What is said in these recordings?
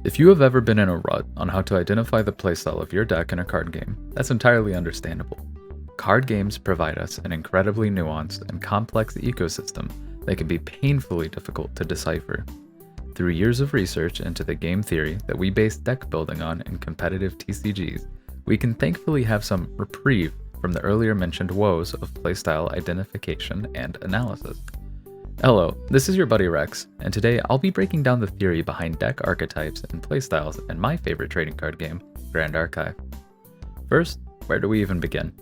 If you have ever been in a rut on how to identify the playstyle of your deck in a card game, that's entirely understandable. Card games provide us an incredibly nuanced and complex ecosystem that can be painfully difficult to decipher. Through years of research into the game theory that we base deck building on in competitive TCGs, we can thankfully have some reprieve from the earlier mentioned woes of playstyle identification and analysis. Hello, this is your buddy Rex, and today I'll be breaking down the theory behind deck archetypes and playstyles in my favorite trading card game, Grand Archive. First, where do we even begin?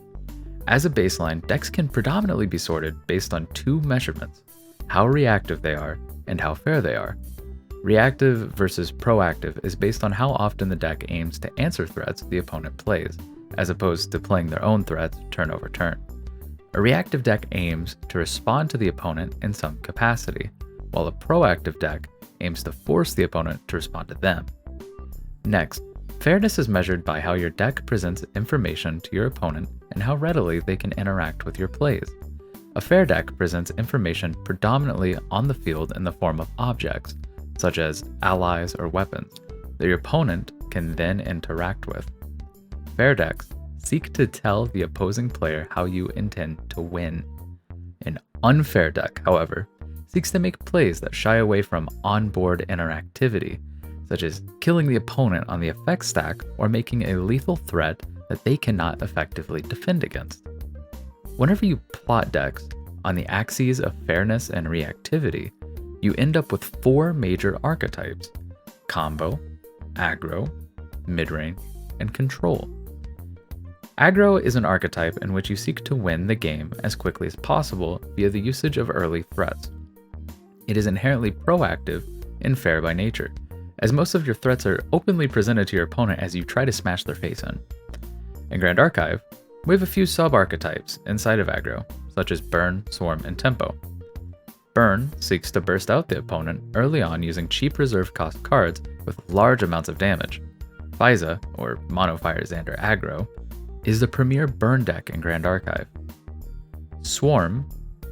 As a baseline, decks can predominantly be sorted based on two measurements: how reactive they are and how fair they are. Reactive versus proactive is based on how often the deck aims to answer threats the opponent plays, as opposed to playing their own threats turn over turn. A reactive deck aims to respond to the opponent in some capacity, while a proactive deck aims to force the opponent to respond to them. Next, fairness is measured by how your deck presents information to your opponent and how readily they can interact with your plays. A fair deck presents information predominantly on the field in the form of objects, such as allies or weapons, that your opponent can then interact with. Fair decks seek to tell the opposing player how you intend to win. An unfair deck, however, seeks to make plays that shy away from on-board interactivity, such as killing the opponent on the effect stack or making a lethal threat that they cannot effectively defend against. Whenever you plot decks on the axes of fairness and reactivity, you end up with four major archetypes: combo, aggro, midrange, and control. Aggro is an archetype in which you seek to win the game as quickly as possible via the usage of early threats. It is inherently proactive and fair by nature, as most of your threats are openly presented to your opponent as you try to smash their face in. In Grand Archive, we have a few sub-archetypes inside of aggro, such as burn, swarm, and tempo. Burn seeks to burst out the opponent early on using cheap reserve cost cards with large amounts of damage. Fiza, or Mono Fire Xander Aggro, is the premier burn deck in Grand Archive. Swarm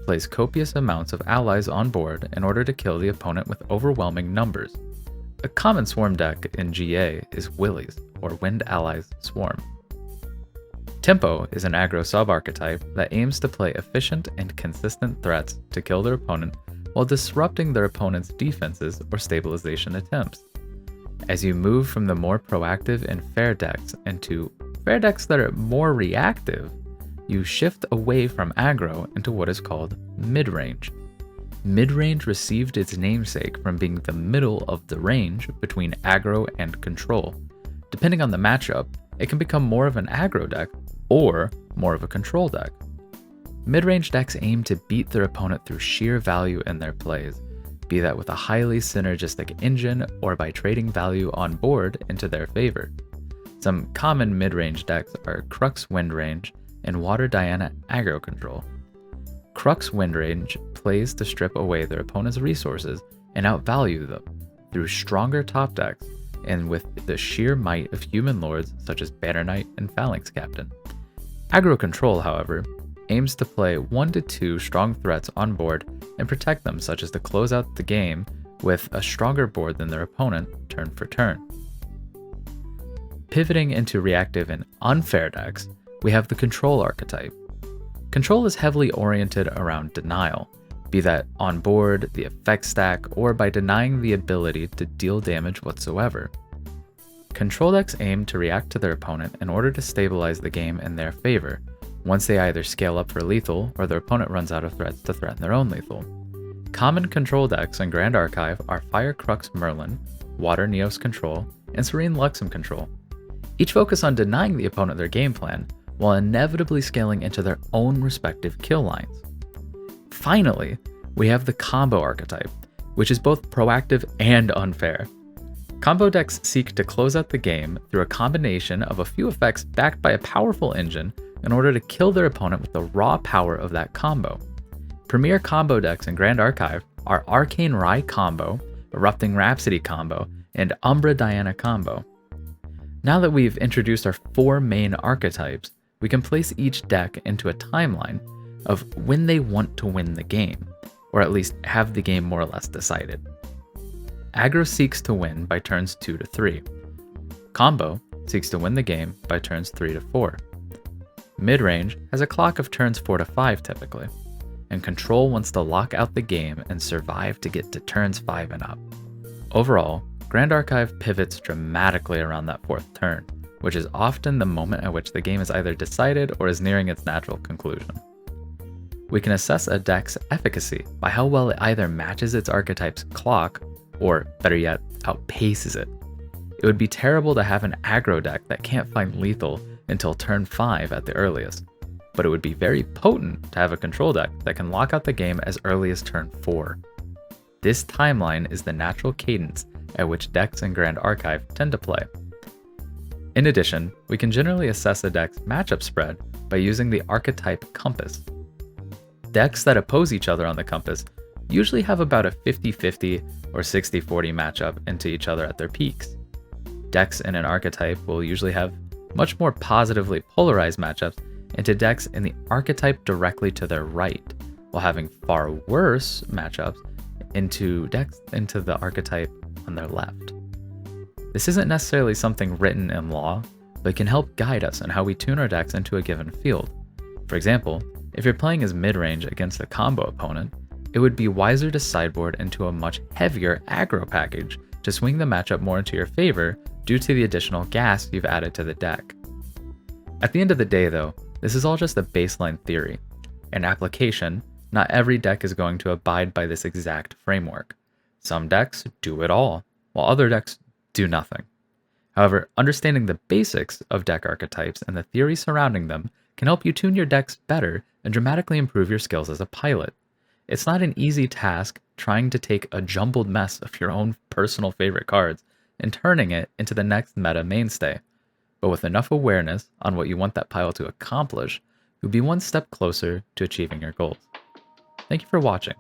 plays copious amounts of allies on board in order to kill the opponent with overwhelming numbers. A common swarm deck in GA is Willies, or Wind Allies Swarm. Tempo is an aggro sub-archetype that aims to play efficient and consistent threats to kill their opponent while disrupting their opponent's defenses or stabilization attempts. As you move from the more proactive and fair decks into fair decks that are more reactive, you shift away from aggro into what is called midrange. Midrange received its namesake from being the middle of the range between aggro and control. Depending on the matchup, it can become more of an aggro deck or more of a control deck. Midrange decks aim to beat their opponent through sheer value in their plays, be that with a highly synergistic engine or by trading value on board into their favor. Some common mid-range decks are Crux Windrange and Water Diana Aggro Control. Crux Windrange plays to strip away their opponent's resources and outvalue them through stronger top decks and with the sheer might of human lords such as Banner Knight and Phalanx Captain. Aggro Control, however, aims to play 1 to 2 strong threats on board and protect them, such as to close out the game with a stronger board than their opponent turn for turn. Pivoting into reactive and unfair decks, we have the control archetype. Control is heavily oriented around denial, be that on board, the effect stack, or by denying the ability to deal damage whatsoever. Control decks aim to react to their opponent in order to stabilize the game in their favor, once they either scale up for lethal or their opponent runs out of threats to threaten their own lethal. Common control decks in Grand Archive are Fire Crux Merlin, Water Neos Control, and Serene Luxem Control. Each focus on denying the opponent their game plan, while inevitably scaling into their own respective kill lines. Finally, we have the combo archetype, which is both proactive and unfair. Combo decks seek to close out the game through a combination of a few effects backed by a powerful engine in order to kill their opponent with the raw power of that combo. Premier combo decks in Grand Archive are Arcane Rai combo, Erupting Rhapsody combo, and Umbra Diana combo. Now that we've introduced our 4 main archetypes, we can place each deck into a timeline of when they want to win the game, or at least have the game more or less decided. Aggro seeks to win by turns 2 to 3. Combo seeks to win the game by turns 3 to 4. Midrange has a clock of turns 4 to 5 typically, and Control wants to lock out the game and survive to get to turns 5 and up. Overall, Grand Archive pivots dramatically around that 4th turn, which is often the moment at which the game is either decided or is nearing its natural conclusion. We can assess a deck's efficacy by how well it either matches its archetype's clock, or better yet, outpaces it. It would be terrible to have an aggro deck that can't find lethal until turn 5 at the earliest, but it would be very potent to have a control deck that can lock out the game as early as turn 4. This timeline is the natural cadence at which decks in Grand Archive tend to play. In addition, we can generally assess a deck's matchup spread by using the Archetype Compass. Decks that oppose each other on the compass usually have about a 50-50 or 60-40 matchup into each other at their peaks. Decks in an archetype will usually have much more positively polarized matchups into decks in the archetype directly to their right, while having far worse matchups into decks into the archetype on their left. This isn't necessarily something written in law, but can help guide us in how we tune our decks into a given field. For example, if you're playing as midrange against a combo opponent, it would be wiser to sideboard into a much heavier aggro package to swing the matchup more into your favor due to the additional gas you've added to the deck. At the end of the day though, this is all just a baseline theory. In application, not every deck is going to abide by this exact framework. Some decks do it all, while other decks do nothing. However, understanding the basics of deck archetypes and the theory surrounding them can help you tune your decks better and dramatically improve your skills as a pilot. It's not an easy task trying to take a jumbled mess of your own personal favorite cards and turning it into the next meta mainstay. But with enough awareness on what you want that pile to accomplish, you'll be one step closer to achieving your goals. Thank you for watching.